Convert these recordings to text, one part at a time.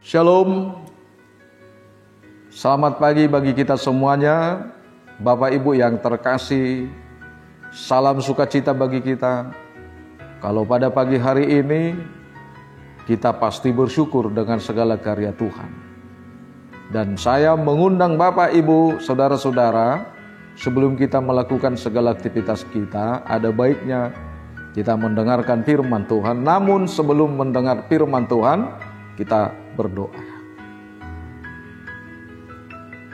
Shalom, selamat pagi bagi kita semuanya, Bapak Ibu yang terkasih, salam sukacita bagi kita. Kalau pada pagi hari ini, kita pasti bersyukur dengan segala karya Tuhan. Dan saya mengundang Bapak Ibu, saudara-saudara, sebelum kita melakukan segala aktivitas kita, ada baiknya kita mendengarkan firman Tuhan. Namun sebelum mendengar firman Tuhan, kita berdoa.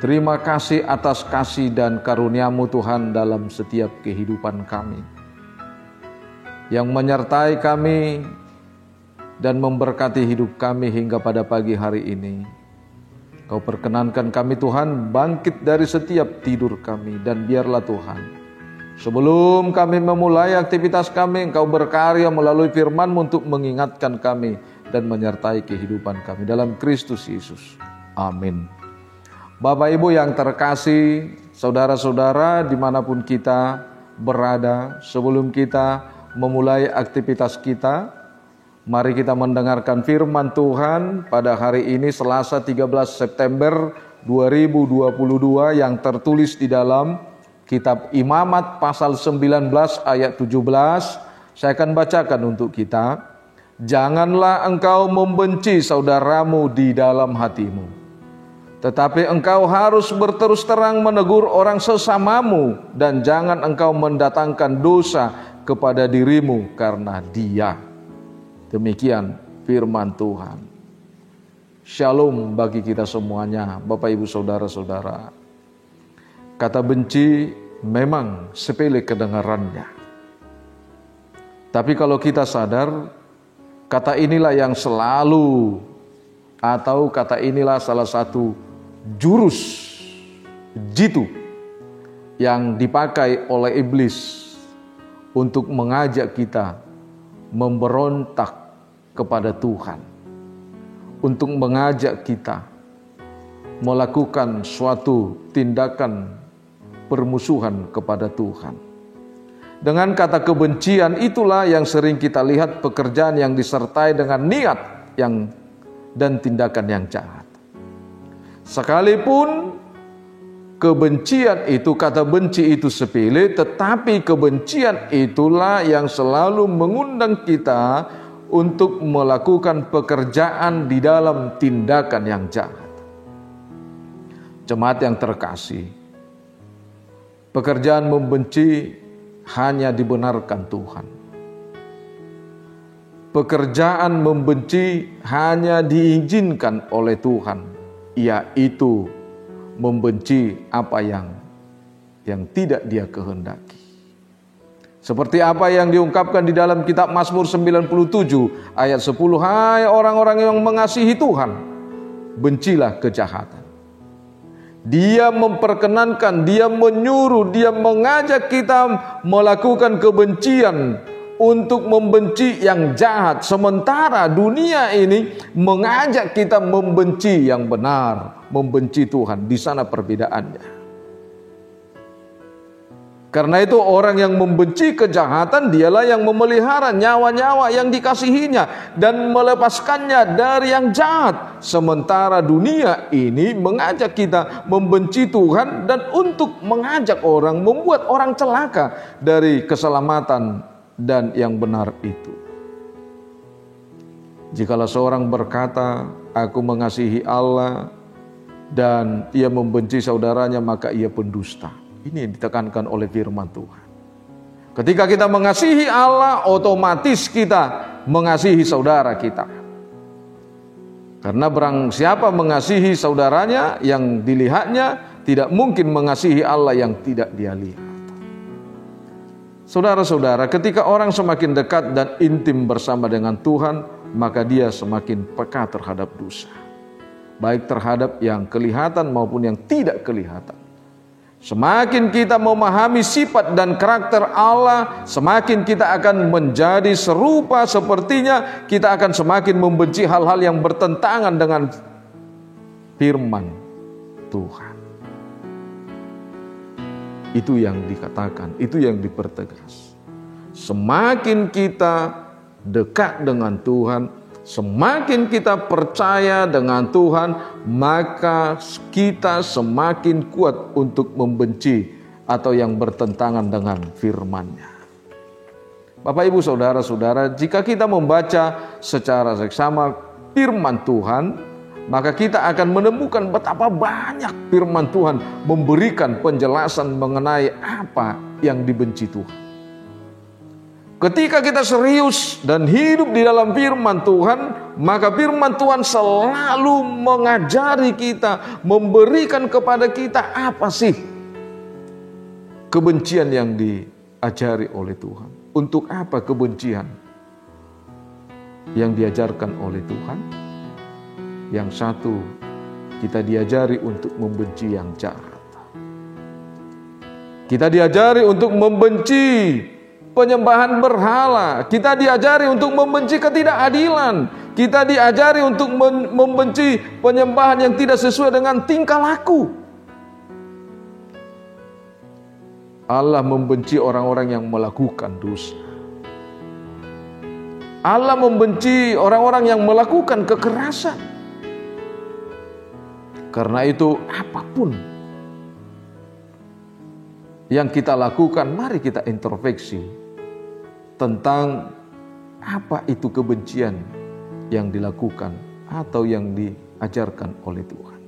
Terima kasih atas kasih dan karunia-Mu Tuhan dalam setiap kehidupan kami, yang menyertai kami dan memberkati hidup kami hingga pada pagi hari ini. Kau perkenankan kami Tuhan bangkit dari setiap tidur kami, dan biarlah Tuhan, sebelum kami memulai aktivitas kami, Engkau berkarya melalui firman-Mu untuk mengingatkan kami dan menyertai kehidupan kami dalam Kristus Yesus. Amin. Bapak Ibu yang terkasih, saudara-saudara dimanapun kita berada, sebelum kita memulai aktivitas kita, mari kita mendengarkan firman Tuhan pada hari ini Selasa 13 September 2022 yang tertulis di dalam kitab Imamat pasal 19 ayat 17. Saya akan bacakan untuk kita. Janganlah engkau membenci saudaramu di dalam hatimu, tetapi engkau harus berterus terang menegur orang sesamamu, dan jangan engkau mendatangkan dosa kepada dirimu karena dia. Demikian firman Tuhan. Shalom bagi kita semuanya, Bapak Ibu saudara-saudara. Kata benci memang sepele kedengarannya, tapi kalau kita sadar, kata inilah yang selalu, atau kata inilah salah satu jurus jitu yang dipakai oleh iblis untuk mengajak kita memberontak kepada Tuhan, untuk mengajak kita melakukan suatu tindakan permusuhan kepada Tuhan. Dengan kata kebencian itulah yang sering kita lihat pekerjaan yang disertai dengan niat yang dan tindakan yang jahat. Sekalipun kebencian itu, kata benci itu sepele, tetapi kebencian itulah yang selalu mengundang kita untuk melakukan pekerjaan di dalam tindakan yang jahat. Jemaat yang terkasih, pekerjaan membenci hanya dibenarkan Tuhan. Pekerjaan membenci hanya diizinkan oleh Tuhan, yaitu membenci apa yang tidak Dia kehendaki. Seperti apa yang diungkapkan di dalam kitab Mazmur 97 ayat 10, hai orang-orang yang mengasihi Tuhan, bencilah kejahatan. Dia memperkenankan, Dia menyuruh, Dia mengajak kita melakukan kebencian, untuk membenci yang jahat. Sementara dunia ini mengajak kita membenci yang benar, membenci Tuhan. Di sana perbedaannya. Karena itu orang yang membenci kejahatan, dialah yang memelihara nyawa-nyawa yang dikasihinya dan melepaskannya dari yang jahat. Sementara dunia ini mengajak kita membenci Tuhan dan untuk mengajak orang, membuat orang celaka dari keselamatan dan yang benar itu. Jikalau seorang berkata, aku mengasihi Allah, dan ia membenci saudaranya, maka ia pendusta. Ini yang ditekankan oleh firman Tuhan. Ketika kita mengasihi Allah, otomatis kita mengasihi saudara kita. Karena barang siapa mengasihi saudaranya yang dilihatnya, tidak mungkin mengasihi Allah yang tidak dia lihat. Saudara-saudara, ketika orang semakin dekat dan intim bersama dengan Tuhan, maka dia semakin peka terhadap dosa, baik terhadap yang kelihatan maupun yang tidak kelihatan. Semakin kita memahami sifat dan karakter Allah, semakin kita akan menjadi serupa sepertinya. Kita akan semakin membenci hal-hal yang bertentangan dengan firman Tuhan. Itu yang dikatakan, itu yang dipertegas. Semakin kita dekat dengan Tuhan, Semakin kita percaya dengan Tuhan, maka kita semakin kuat untuk membenci atau yang bertentangan dengan firman-Nya. Bapak, Ibu, Saudara-saudara, jika kita membaca secara seksama firman Tuhan, maka kita akan menemukan betapa banyak firman Tuhan memberikan penjelasan mengenai apa yang dibenci Tuhan. Ketika kita serius dan hidup di dalam firman Tuhan, maka firman Tuhan selalu mengajari kita, memberikan kepada kita apa sih kebencian yang diajari oleh Tuhan. Untuk apa kebencian yang diajarkan oleh Tuhan? Yang satu, kita diajari untuk membenci yang jahat. Kita diajari untuk membenci penyembahan berhala. Kita diajari untuk membenci ketidakadilan. Kita diajari untuk membenci penyembahan yang tidak sesuai dengan tingkah laku. Allah membenci orang-orang yang melakukan dosa. Allah membenci orang-orang yang melakukan kekerasan. Karena itu, apapun yang kita lakukan, mari kita introspeksi tentang apa itu kebencian yang dilakukan atau yang diajarkan oleh Tuhan.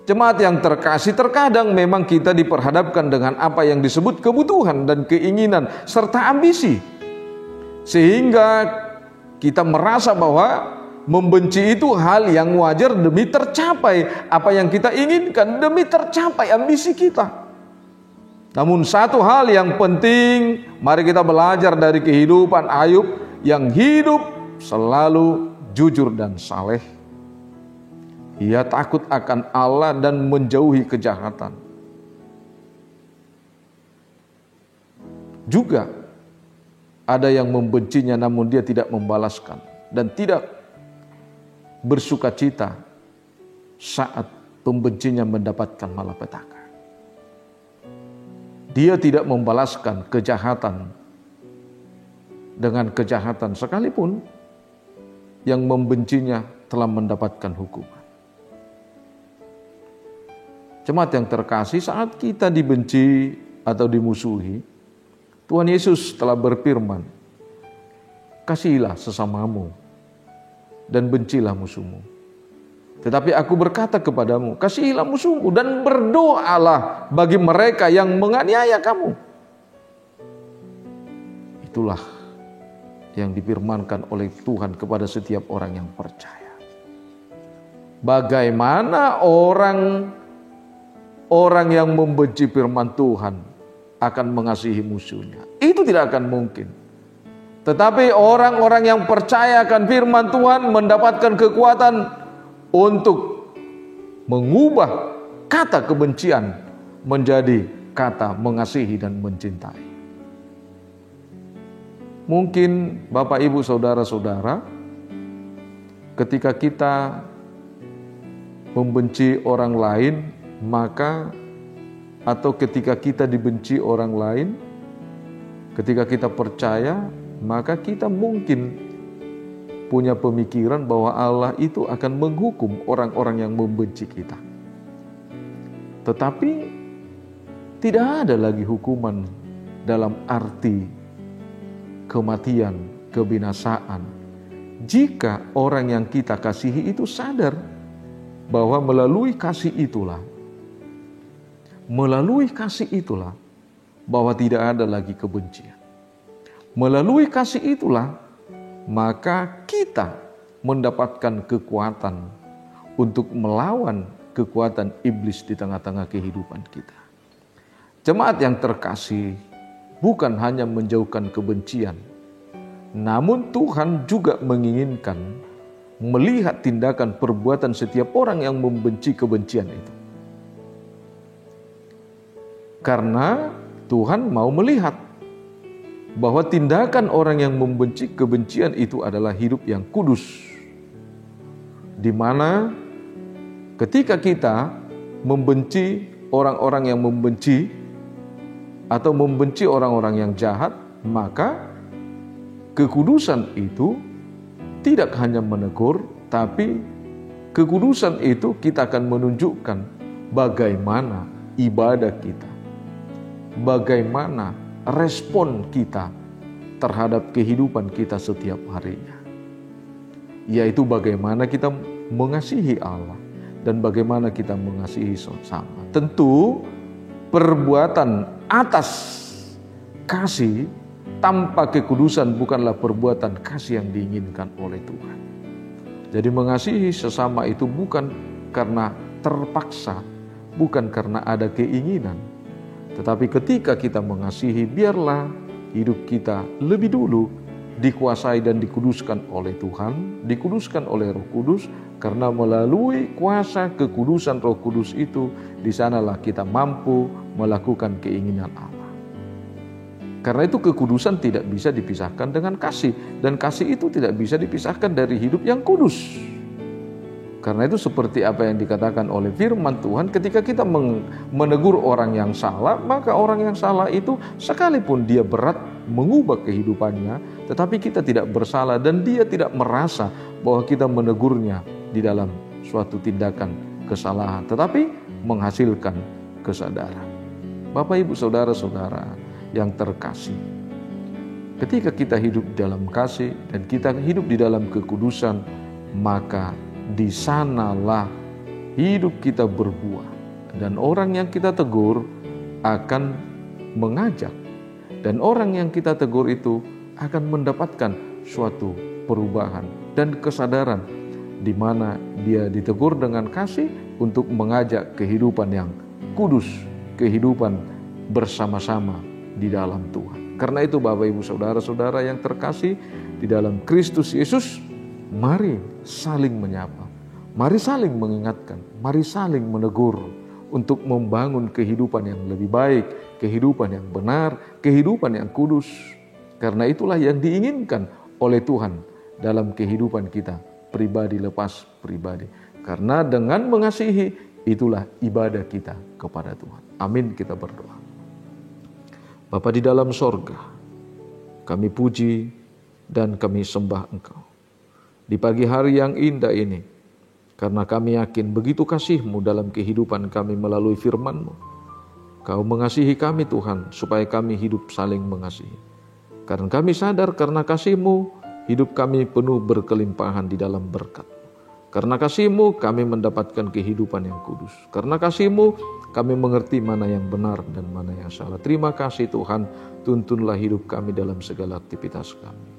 Jemaat yang terkasih, terkadang memang kita diperhadapkan dengan apa yang disebut kebutuhan dan keinginan serta ambisi, sehingga kita merasa bahwa membenci itu hal yang wajar demi tercapai apa yang kita inginkan, demi tercapai ambisi kita. Namun satu hal yang penting, mari kita belajar dari kehidupan Ayub yang hidup selalu jujur dan saleh. Ia takut akan Allah dan menjauhi kejahatan. Juga ada yang membencinya namun dia tidak membalaskan dan tidak bersukacita saat pembencinya mendapatkan malapetaka. Dia tidak membalaskan kejahatan dengan kejahatan sekalipun yang membencinya telah mendapatkan hukuman. Jemaat yang terkasih, saat kita dibenci atau dimusuhi, Tuhan Yesus telah berfirman, "Kasihilah sesamamu dan bencilah musuhmu. Tetapi aku berkata kepadamu, kasihilah musuhmu dan berdoalah bagi mereka yang menganiaya kamu." Itulah yang difirmankan oleh Tuhan kepada setiap orang yang percaya. Bagaimana orang yang membenci firman Tuhan akan mengasihi musuhnya? Itu tidak akan mungkin. Tetapi orang-orang yang percaya akan firman Tuhan mendapatkan kekuatan untuk mengubah kata kebencian menjadi kata mengasihi dan mencintai. Mungkin Bapak, Ibu, Saudara-saudara, ketika kita membenci orang lain, maka atau ketika kita dibenci orang lain, ketika kita percaya, maka kita mungkin punya pemikiran bahwa Allah itu akan menghukum orang-orang yang membenci kita. Tetapi tidak ada lagi hukuman dalam arti kematian, kebinasaan, jika orang yang kita kasihi itu sadar bahwa melalui kasih itulah bahwa tidak ada lagi kebencian. Melalui kasih itulah maka kita mendapatkan kekuatan untuk melawan kekuatan iblis di tengah-tengah kehidupan kita. Jemaat yang terkasih, bukan hanya menjauhkan kebencian, namun Tuhan juga menginginkan melihat tindakan perbuatan setiap orang yang membenci kebencian itu. Karena Tuhan mau melihat bahwa tindakan orang yang membenci kebencian itu adalah hidup yang kudus, di mana ketika kita membenci orang-orang yang membenci atau membenci orang-orang yang jahat, maka kekudusan itu tidak hanya menegur, tapi kekudusan itu kita akan menunjukkan bagaimana ibadah kita, bagaimana respon kita terhadap kehidupan kita setiap harinya. Yaitu bagaimana kita mengasihi Allah dan bagaimana kita mengasihi sesama. Tentu perbuatan atas kasih tanpa kekudusan bukanlah perbuatan kasih yang diinginkan oleh Tuhan. Jadi mengasihi sesama itu bukan karena terpaksa, bukan karena ada keinginan. Tetapi ketika kita mengasihi, biarlah hidup kita lebih dulu dikuasai dan dikuduskan oleh Tuhan, dikuduskan oleh Roh Kudus, karena melalui kuasa kekudusan Roh Kudus itu, di sanalah kita mampu melakukan keinginan Allah. Karena itu kekudusan tidak bisa dipisahkan dengan kasih, dan kasih itu tidak bisa dipisahkan dari hidup yang kudus. Karena itu seperti apa yang dikatakan oleh firman Tuhan, ketika kita menegur orang yang salah, maka orang yang salah itu sekalipun dia berat mengubah kehidupannya, tetapi kita tidak bersalah dan dia tidak merasa bahwa kita menegurnya di dalam suatu tindakan kesalahan, tetapi menghasilkan kesadaran. Bapak, Ibu, Saudara-saudara yang terkasih, ketika kita hidup di dalam kasih dan kita hidup di dalam kekudusan, maka di sanalah hidup kita berbuah, dan orang yang kita tegur akan mengajak, dan orang yang kita tegur itu akan mendapatkan suatu perubahan dan kesadaran di mana dia ditegur dengan kasih untuk mengajak kehidupan yang kudus, kehidupan bersama-sama di dalam Tuhan. Karena itu Bapak, Ibu, Saudara-saudara yang terkasih di dalam Kristus Yesus, mari saling menyapa, mari saling mengingatkan, mari saling menegur untuk membangun kehidupan yang lebih baik, kehidupan yang benar, kehidupan yang kudus. Karena itulah yang diinginkan oleh Tuhan dalam kehidupan kita, pribadi lepas pribadi. Karena dengan mengasihi, itulah ibadah kita kepada Tuhan. Amin, kita berdoa. Bapa di dalam sorga, kami puji dan kami sembah Engkau di pagi hari yang indah ini, karena kami yakin begitu kasih-Mu dalam kehidupan kami melalui firman-Mu. Kau mengasihi kami Tuhan, supaya kami hidup saling mengasihi. Karena kami sadar karena kasih-Mu, hidup kami penuh berkelimpahan di dalam berkat. Karena kasih-Mu kami mendapatkan kehidupan yang kudus. Karena kasih-Mu kami mengerti mana yang benar dan mana yang salah. Terima kasih Tuhan, tuntunlah hidup kami dalam segala aktivitas kami.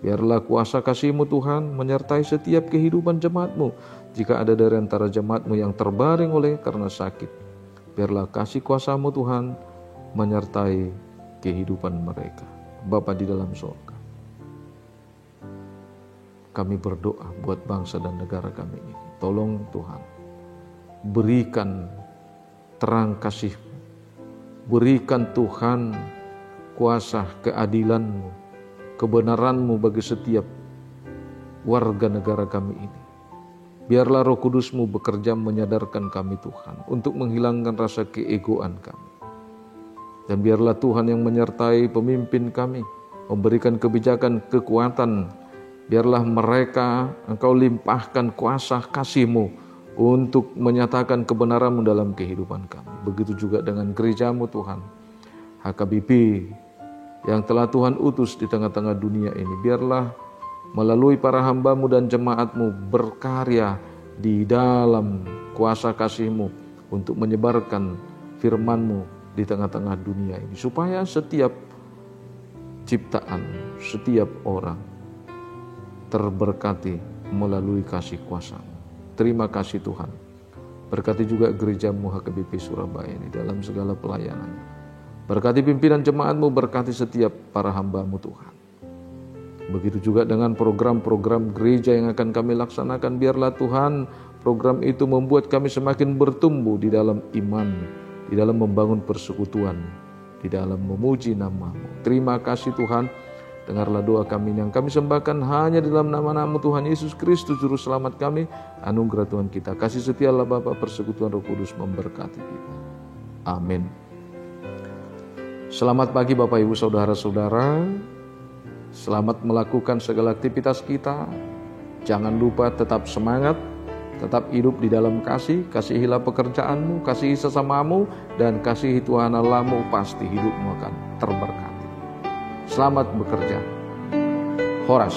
Biarlah kuasa kasih-Mu Tuhan menyertai setiap kehidupan jemaat-Mu. Jika ada dari antara jemaat-Mu yang terbaring oleh karena sakit, biarlah kasih kuasa-Mu Tuhan menyertai kehidupan mereka. Bapa di dalam surga, kami berdoa buat bangsa dan negara kami ini. Tolong Tuhan, berikan terang kasih-Mu. Berikan Tuhan kuasa keadilan-Mu, kebenaran-Mu bagi setiap warga negara kami ini. Biarlah Roh Kudus-Mu bekerja menyadarkan kami Tuhan, untuk menghilangkan rasa keegoan kami. Dan biarlah Tuhan yang menyertai pemimpin kami, memberikan kebijakan kekuatan. Biarlah mereka Engkau limpahkan kuasa kasih-Mu untuk menyatakan kebenaran-Mu dalam kehidupan kami. Begitu juga dengan gereja-Mu Tuhan, HKBP yang telah Tuhan utus di tengah-tengah dunia ini. Biarlah melalui para hamba-Mu dan jemaat-Mu berkarya di dalam kuasa kasih-Mu untuk menyebarkan firman-Mu di tengah-tengah dunia ini, supaya setiap ciptaan, setiap orang terberkati melalui kasih kuasa-Mu. Terima kasih Tuhan. Berkati juga gereja-Mu HKBP Surabaya ini dalam segala pelayanannya. Berkati pimpinan jemaat-Mu, berkati setiap para hamba-Mu Tuhan. Begitu juga dengan program-program gereja yang akan kami laksanakan. Biarlah Tuhan program itu membuat kami semakin bertumbuh di dalam iman, di dalam membangun persekutuan, di dalam memuji nama-Mu. Terima kasih Tuhan. Dengarlah doa kami yang kami sembahkan hanya dalam nama-Mu Tuhan Yesus Kristus Juru Selamat kami. Anugerah Tuhan kita, kasih setialah Bapa, persekutuan Roh Kudus memberkati kita. Amin. Selamat pagi Bapak Ibu Saudara-saudara. Selamat melakukan segala aktivitas kita. Jangan lupa tetap semangat, tetap hidup di dalam kasih. Kasihilah pekerjaanmu, kasihi sesamamu, dan kasihi Tuhan Allahmu, pasti hidupmu akan terberkati. Selamat bekerja. Horas.